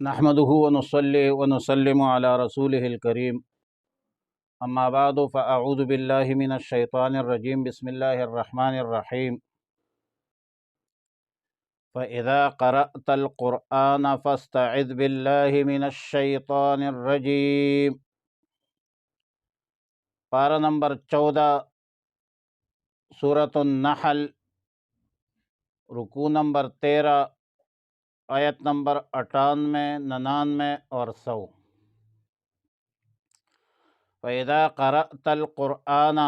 نحمده ونصلي ونسلم على رسوله الكريم اما بعد فاعوذ بالله من الشيطان الرجيم بسم الله الرحمن الرحيم فاذا قرأت القرآن فاستعذ بالله من الشيطان الرجيم۔ پارہ نمبر 14، سورۃ النحل، رکوع نمبر 13، آیت نمبر 98، 99 اور 100۔ فَإِذَا قَرَأْتَ الْقُرْآنَ،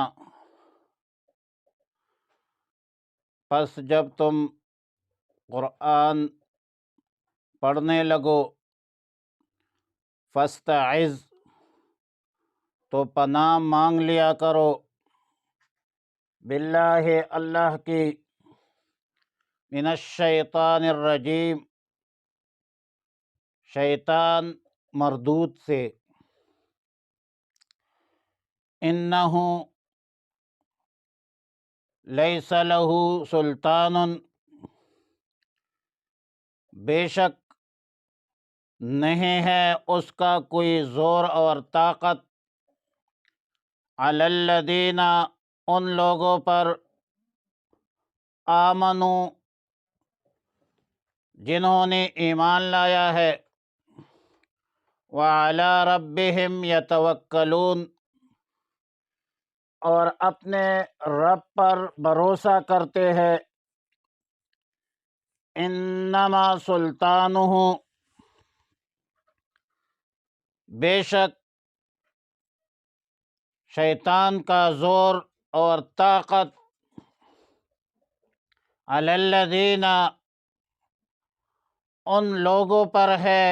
پس جب تم قرآن پڑھنے لگو، فَاسْتَعِذْ، تو پناہ مانگ لیا کرو، باللہ، اللہ کی، من الشیطان الرجیم، شیطان مردود سے، انہ لیس لہ سلطان، بے شک نہیں ہے اس کا کوئی زور اور طاقت، علی الذین، ان لوگوں پر، آمنوا، جنہوں نے ایمان لایا ہے، وعلی ربہم یتوکلون، اور اپنے رب پر بھروسہ کرتے ہیں، انما سلطانہ، بے شک شیطان کا زور اور طاقت، علی الذین، ان لوگوں پر ہے،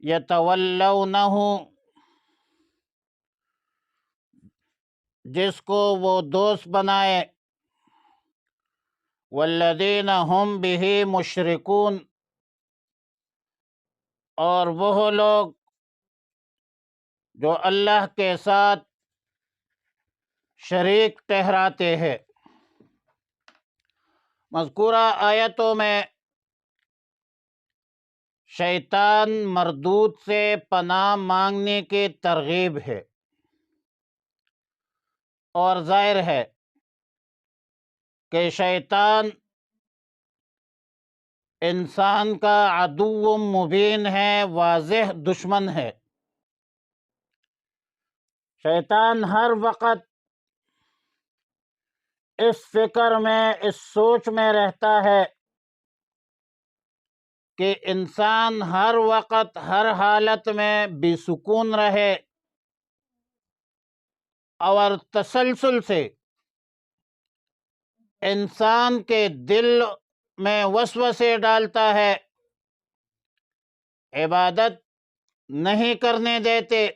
یتولونہ، جس کو وہ دوست بنائے، والذین ہم بہ مشرکون، اور وہ لوگ جو اللہ کے ساتھ شریک ٹھہراتے ہیں۔ مذکورہ آیتوں میں شیطان مردود سے پناہ مانگنے کی ترغیب ہے، اور ظاہر ہے کہ شیطان انسان کا عدو مبین ہے، واضح دشمن ہے۔ شیطان ہر وقت اس فکر میں، اس سوچ میں رہتا ہے کہ انسان ہر وقت، ہر حالت میں بے سکون رہے، اور تسلسل سے انسان کے دل میں وسوسے ڈالتا ہے، عبادت نہیں کرنے دیتے،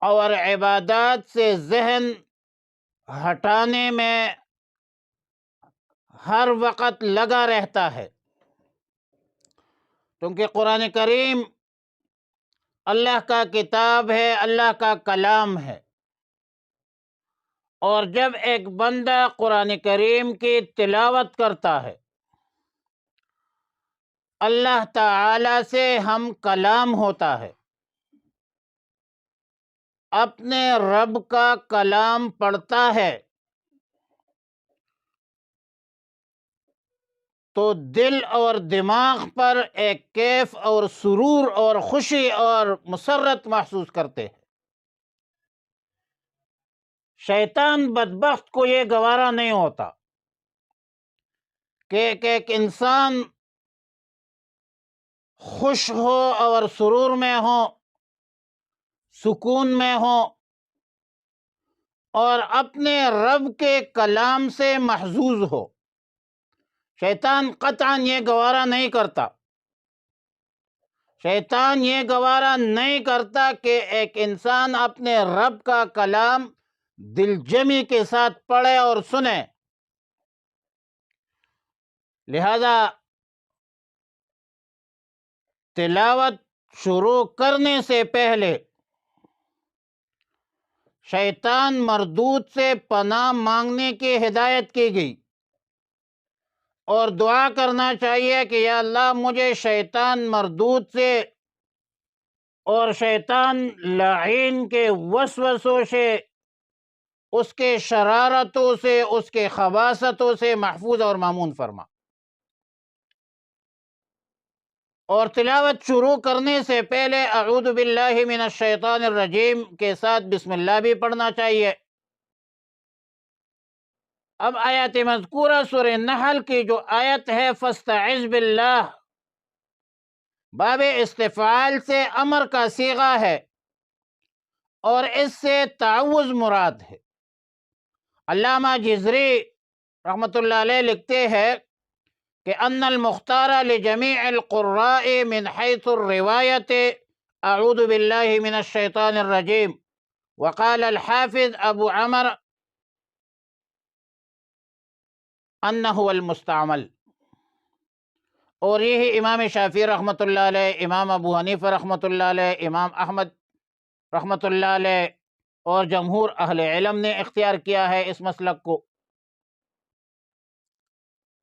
اور عبادات سے ذہن ہٹانے میں ہر وقت لگا رہتا ہے۔ کیونکہ قرآن کریم اللہ کا کتاب ہے، اللہ کا کلام ہے، اور جب ایک بندہ قرآن کریم کی تلاوت کرتا ہے، اللہ تعالی سے ہم کلام ہوتا ہے، اپنے رب کا کلام پڑھتا ہے، تو دل اور دماغ پر ایک کیف اور سرور اور خوشی اور مسرت محسوس کرتے ہیں۔ شیطان بدبخت کو یہ گوارا نہیں ہوتا کہ ایک انسان خوش ہو اور سرور میں ہو، سکون میں ہو، اور اپنے رب کے کلام سے محظوظ ہو۔ شیطان قطعاً یہ گوارا نہیں کرتا، شیطان یہ گوارا نہیں کرتا کہ ایک انسان اپنے رب کا کلام دل جمی کے ساتھ پڑھے اور سنے۔ لہذا تلاوت شروع کرنے سے پہلے شیطان مردود سے پناہ مانگنے کی ہدایت کی گئی، اور دعا کرنا چاہیے کہ یا اللہ مجھے شیطان مردود سے اور شیطان لعین کے وسوسوں سے، اس کے شرارتوں سے، اس کے خباثتوں سے محفوظ اور مامون فرما۔ اور تلاوت شروع کرنے سے پہلے اعوذ باللہ من الشیطان الرجیم کے ساتھ بسم اللہ بھی پڑھنا چاہیے۔ اب آیت مذکورہ سورہ نحل کی جو آیت ہے فاستعذ باللہ، باب استفعال سے امر کا صیغہ ہے اور اس سے تعوذ مراد ہے۔ علامہ جزری رحمۃ اللہ علیہ لکھتے ہیں کہ ان المختار لجمیع القراء من حیث الروایت اعوذ باللہ من الشیطان الرجیم، وقال الحافظ ابو عمر انہ المستعمل۔ اور یہی امام شافعی رحمۃ اللہ علیہ، امام ابو حنیفہ رحمۃ اللہ علیہ، امام احمد رحمۃ اللہ علیہ اور جمہور اہل علم نے اختیار کیا ہے اس مسلک کو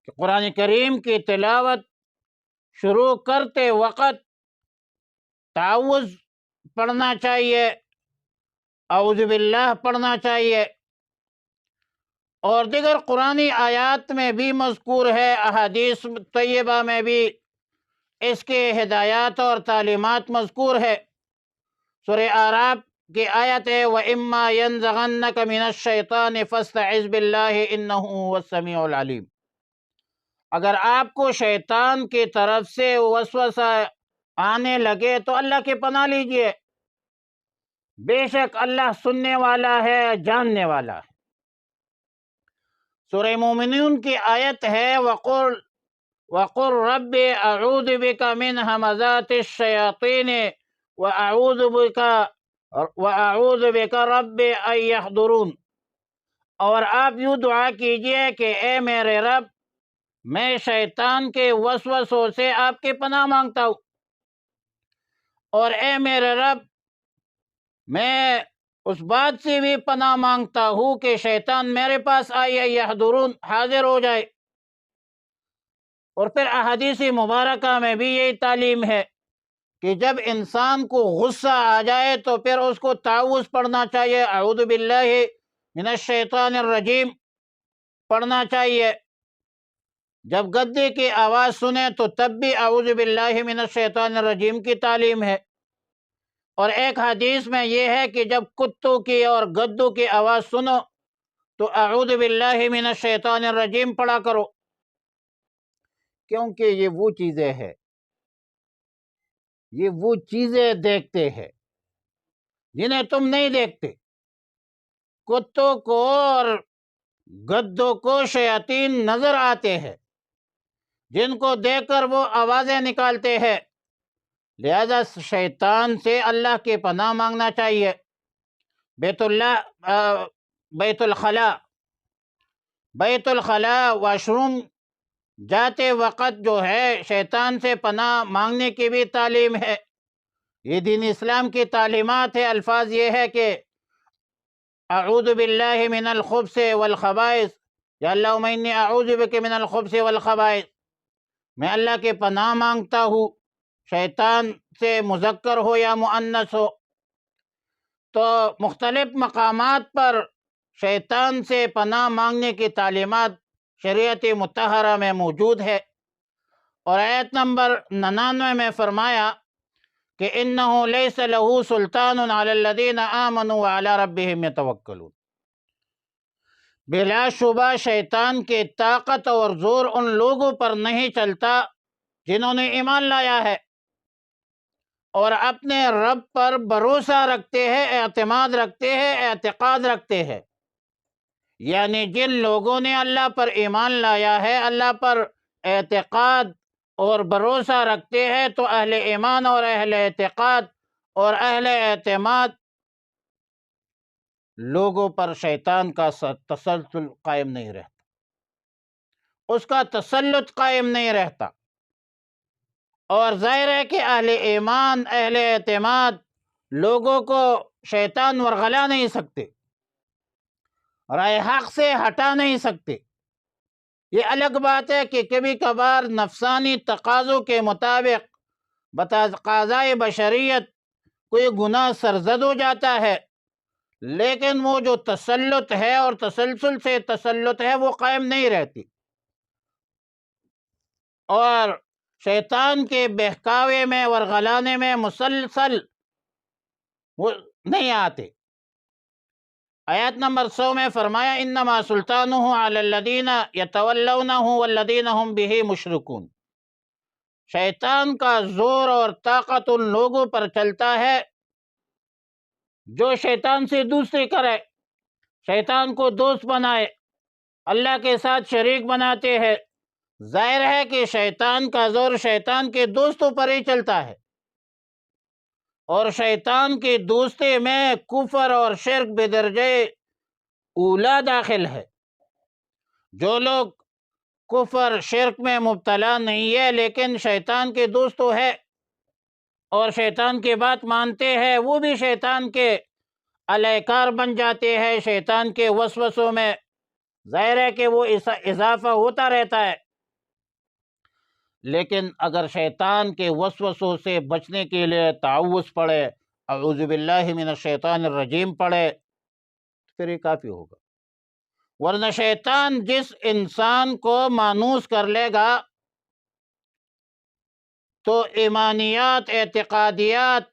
کہ قرآن کریم کی تلاوت شروع کرتے وقت تعوذ پڑھنا چاہیے، اعوذ باللہ پڑھنا چاہیے۔ اور دیگر قرآنی آیات میں بھی مذکور ہے، احادیث طیبہ میں بھی اس کے ہدایات اور تعلیمات مذکور ہے۔ سورہ اعراف کی آیت ہے وَإِمَّا يَنزَغَنَّكَ مِنَ الشَّيْطَانِ فَاسْتَعِذْ بِاللَّهِ إِنَّهُ هُوَ السَّمِيعُ الْعَلِيمُ۔ اگر آپ کو شیطان کی طرف سے وسوسہ آنے لگے تو اللہ کی پناہ لیجئے، بے شک اللہ سننے والا ہے، جاننے والا ہے۔ سورہ مومنون کی آیت ہے وَقُلْ رَبِّ أَعُوذُ بِكَ مِنْ ہَمَزَاتِ الشَّيَاطِينِ وَأَعُوذُ بِكَ رَبِّ أَن يَحْضُرُونِ۔ اور آپ یوں دعا کیجئے کہ اے میرے رب، میں شیطان کے وسوسوں سے آپ کی پناہ مانگتا ہوں، اور اے میرے رب میں اس بات سے بھی پناہ مانگتا ہوں کہ شیطان میرے پاس آئے، یحضرون حاضر ہو جائے۔ اور پھر احادیث مبارکہ میں بھی یہی تعلیم ہے کہ جب انسان کو غصہ آ جائے تو پھر اس کو تعوذ پڑھنا چاہیے، اعوذ باللہ من الشیطان الرجیم پڑھنا چاہیے۔ جب گدے کی آواز سنیں تو تب بھی اعوذ باللہ من الشیطان الرجیم کی تعلیم ہے۔ اور ایک حدیث میں یہ ہے کہ جب کتوں کی اور گدوں کی آواز سنو تو اعوذ باللہ من الشیطان الرجیم پڑھا کرو، کیونکہ یہ وہ چیزیں ہیں، یہ وہ چیزیں دیکھتے ہیں جنہیں تم نہیں دیکھتے۔ کتوں کو اور گدوں کو شیاطین نظر آتے ہیں جن کو دیکھ کر وہ آوازیں نکالتے ہیں، لہذا شیطان سے اللہ کی پناہ مانگنا چاہیے۔ بیت الخلاء واش روم جاتے وقت جو ہے شیطان سے پناہ مانگنے کی بھی تعلیم ہے، یہ دین اسلام کی تعلیمات ہے۔ الفاظ یہ ہے کہ اعوذ باللہ من الخبث والخبائث، یا اللہم انی اعوذ بک من الخبث والخبائث، میں اللہ کی پناہ مانگتا ہوں، شیطان سے مذکر ہو یا مؤنث ہو۔ تو مختلف مقامات پر شیطان سے پناہ مانگنے کی تعلیمات شریعت مطہرہ میں موجود ہے۔ اور آیت نمبر 99 میں فرمایا کہ اِنَّهُ لَيْسَ لَهُ سُلْطَانٌ عَلَى الَّذِينَ آمَنُوا وَعَلَى رَبِّهِمْ يَتَوَكَّلُونَ۔ بلا شبہ شیطان کی طاقت اور زور ان لوگوں پر نہیں چلتا جنہوں نے ایمان لایا ہے اور اپنے رب پر بھروسہ رکھتے ہیں، اعتماد رکھتے ہیں، اعتقاد رکھتے ہیں۔ یعنی جن لوگوں نے اللہ پر ایمان لایا ہے، اللہ پر اعتقاد اور بھروسہ رکھتے ہیں، تو اہل ایمان اور اہل اعتقاد اور اہل اعتماد لوگوں پر شیطان کا تسلط قائم نہیں رہتا، اس کا تسلط قائم نہیں رہتا۔ اور ظاہر ہے کہ اہل ایمان، اہل اعتماد لوگوں کو شیطان ورغلا نہیں سکتے، رائے حق سے ہٹا نہیں سکتے، یہ الگ بات ہے کہ کبھی کبھار نفسانی تقاضوں کے مطابق بتقاضائے بشریت کوئی گناہ سرزد ہو جاتا ہے، لیکن وہ جو تسلط ہے اور تسلسل سے تسلط ہے وہ قائم نہیں رہتی، اور شیطان کے بہکاوے میں ورغلانے میں مسلسل وہ نہیں آتے۔ آیات نمبر 100 میں فرمایا انما سلطانہ علی الذین یتولونہ والذین هم بہ مشرکون، شیطان کا زور اور طاقت ان لوگوں پر چلتا ہے جو شیطان سے دوستی کرے، شیطان کو دوست بنائے، اللہ کے ساتھ شریک بناتے ہیں۔ ظاہر ہے کہ شیطان کا زور شیطان کے دوستوں پر ہی چلتا ہے، اور شیطان کی دوستی میں کفر اور شرک بدرجہ اولا داخل ہے۔ جو لوگ کفر شرک میں مبتلا نہیں ہے لیکن شیطان کے دوست تو ہے اور شیطان کی بات مانتے ہیں، وہ بھی شیطان کے اہلکار بن جاتے ہیں، شیطان کے وسوسوں میں ظاہر ہے کہ وہ اضافہ ہوتا رہتا ہے۔ لیکن اگر شیطان کے وسوسوں سے بچنے کے لیے تعوذ پڑھے، اعوذ باللہ من الشیطان الرجیم پڑھے، پھر یہ کافی ہوگا، ورنہ شیطان جس انسان کو مانوس کر لے گا تو ایمانیات، اعتقادیات،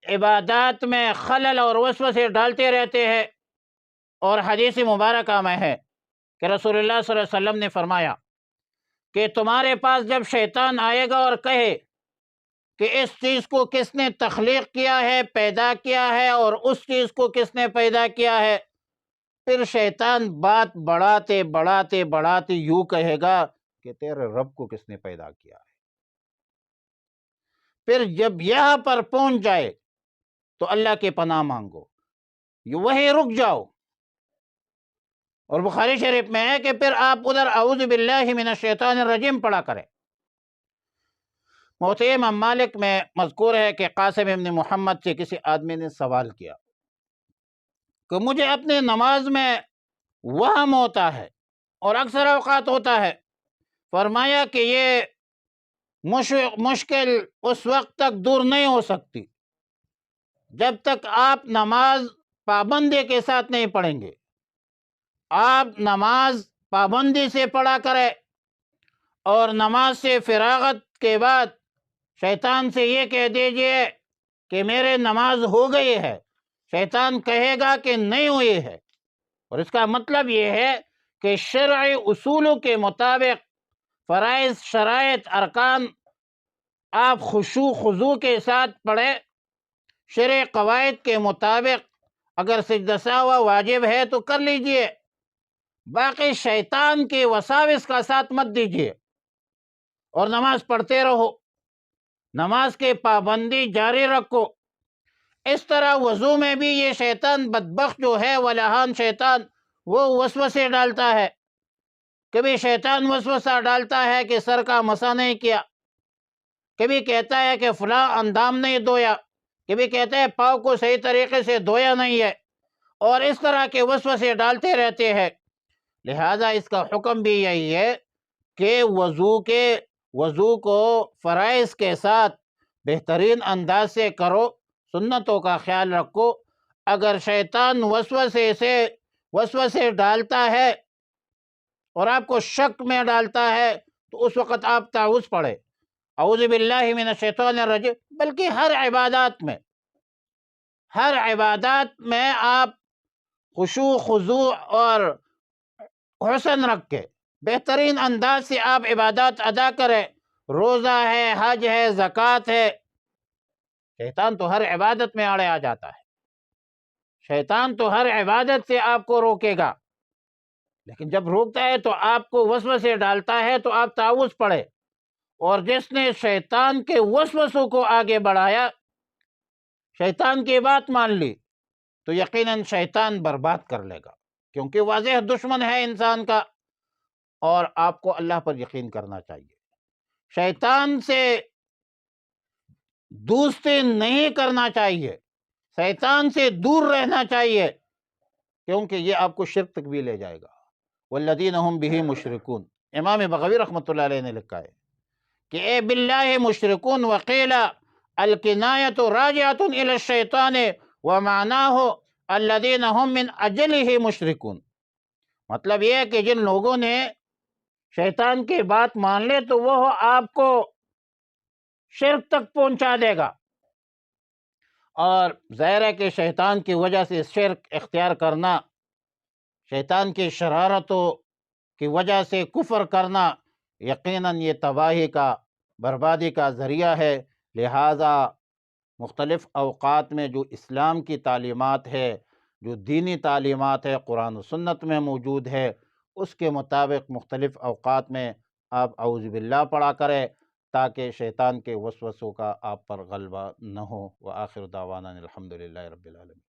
عبادات میں خلل اور وسوسے ڈالتے رہتے ہیں۔ اور حدیث مبارکہ میں ہے کہ رسول اللہ صلی اللہ علیہ وسلم نے فرمایا کہ تمہارے پاس جب شیطان آئے گا اور کہے کہ اس چیز کو کس نے تخلیق کیا ہے، پیدا کیا ہے، اور اس چیز کو کس نے پیدا کیا ہے، پھر شیطان بات بڑھاتے بڑھاتے بڑھاتے یوں کہے گا کہ تیرے رب کو کس نے پیدا کیا ہے۔ پھر جب یہاں پر پہنچ جائے تو اللہ کی پناہ مانگو، وہی رک جاؤ، اور بخاری شریف میں ہے کہ پھر آپ ادھر اعوذ باللہ من الشیطان الرجیم پڑھا کریں۔ موطئ امام مالک میں مذکور ہے کہ قاسم ابن محمد سے کسی آدمی نے سوال کیا کہ مجھے اپنے نماز میں وہم ہوتا ہے اور اکثر اوقات ہوتا ہے، فرمایا کہ یہ مشکل اس وقت تک دور نہیں ہو سکتی جب تک آپ نماز پابندی کے ساتھ نہیں پڑھیں گے۔ آپ نماز پابندی سے پڑھا کرے، اور نماز سے فراغت کے بعد شیطان سے یہ کہہ دیجئے کہ میرے نماز ہو گئی ہے، شیطان کہے گا کہ نہیں ہوئی ہے، اور اس کا مطلب یہ ہے کہ شرعی اصولوں کے مطابق فرائض، شرائط، ارکان آپ خشوع خضوع کے ساتھ پڑھے، شرعی قواعد کے مطابق اگر سجدہ سہو واجب ہے تو کر لیجئے، باقی شیطان کے وساوس کا ساتھ مت دیجئے، اور نماز پڑھتے رہو، نماز کے پابندی جاری رکھو۔ اس طرح وضو میں بھی یہ شیطان بدبخت جو ہے ولہان شیطان، وہ وسوسے ڈالتا ہے۔ کبھی شیطان وسوسہ ڈالتا ہے کہ سر کا مسح نہیں کیا، کبھی کہتا ہے کہ فلاں اندام نہیں دھویا، کبھی کہتا ہے پاؤں کو صحیح طریقے سے دھویا نہیں ہے، اور اس طرح کے وسوسے ڈالتے رہتے ہیں۔ لہذا اس کا حکم بھی یہی ہے کہ وضو کو فرائض کے ساتھ بہترین انداز سے کرو، سنتوں کا خیال رکھو۔ اگر شیطان وسوسے ڈالتا ہے اور آپ کو شک میں ڈالتا ہے تو اس وقت آپ تعوذ پڑھے، اعوذ باللہ من الشیطان الرجیم، بلکہ ہر عبادات میں آپ خشوع خضوع اور حسن رکھ کے بہترین انداز سے آپ عبادات ادا کریں۔ روزہ ہے، حج ہے، زکوٰۃ ہے، شیطان تو ہر عبادت میں آڑے آ جاتا ہے، شیطان تو ہر عبادت سے آپ کو روکے گا، لیکن جب روکتا ہے تو آپ کو وسوسے ڈالتا ہے تو آپ تعوذ پڑھے، اور جس نے شیطان کے وسوسوں کو آگے بڑھایا، شیطان کی بات مان لی، تو یقیناً شیطان برباد کر لے گا، کیونکہ واضح دشمن ہے انسان کا، اور آپ کو اللہ پر یقین کرنا چاہیے۔ شیطان سے دوستی نہیں کرنا چاہیے، شیطان سے دور رہنا چاہیے، کیونکہ یہ آپ کو شرک تک بھی لے جائے گا، والذین هم به مشرکون۔ امام بغوی رحمۃ اللہ علیہ نے لکھا ہے کہ اے باللہ مشرکون وقیل الکنایۃ راجعۃ الی الشیطان ومعناہ الذین هم من اجلہ مشرکون۔ مطلب یہ ہے کہ جن لوگوں نے شیطان کی بات مان لے تو وہ آپ کو شرک تک پہنچا دے گا، اور ظاہر ہے کہ شیطان کی وجہ سے شرک اختیار کرنا، شیطان کی شرارتوں کی وجہ سے کفر کرنا یقیناً یہ تباہی کا، بربادی کا ذریعہ ہے۔ لہٰذا مختلف اوقات میں جو اسلام کی تعلیمات ہے، جو دینی تعلیمات ہے، قرآن و سنت میں موجود ہے، اس کے مطابق مختلف اوقات میں آپ اعوذ باللہ پڑھا کریں تاکہ شیطان کے وسوسوں کا آپ پر غلبہ نہ ہو۔ وآخر دعوانا الحمدللہ رب العالمین۔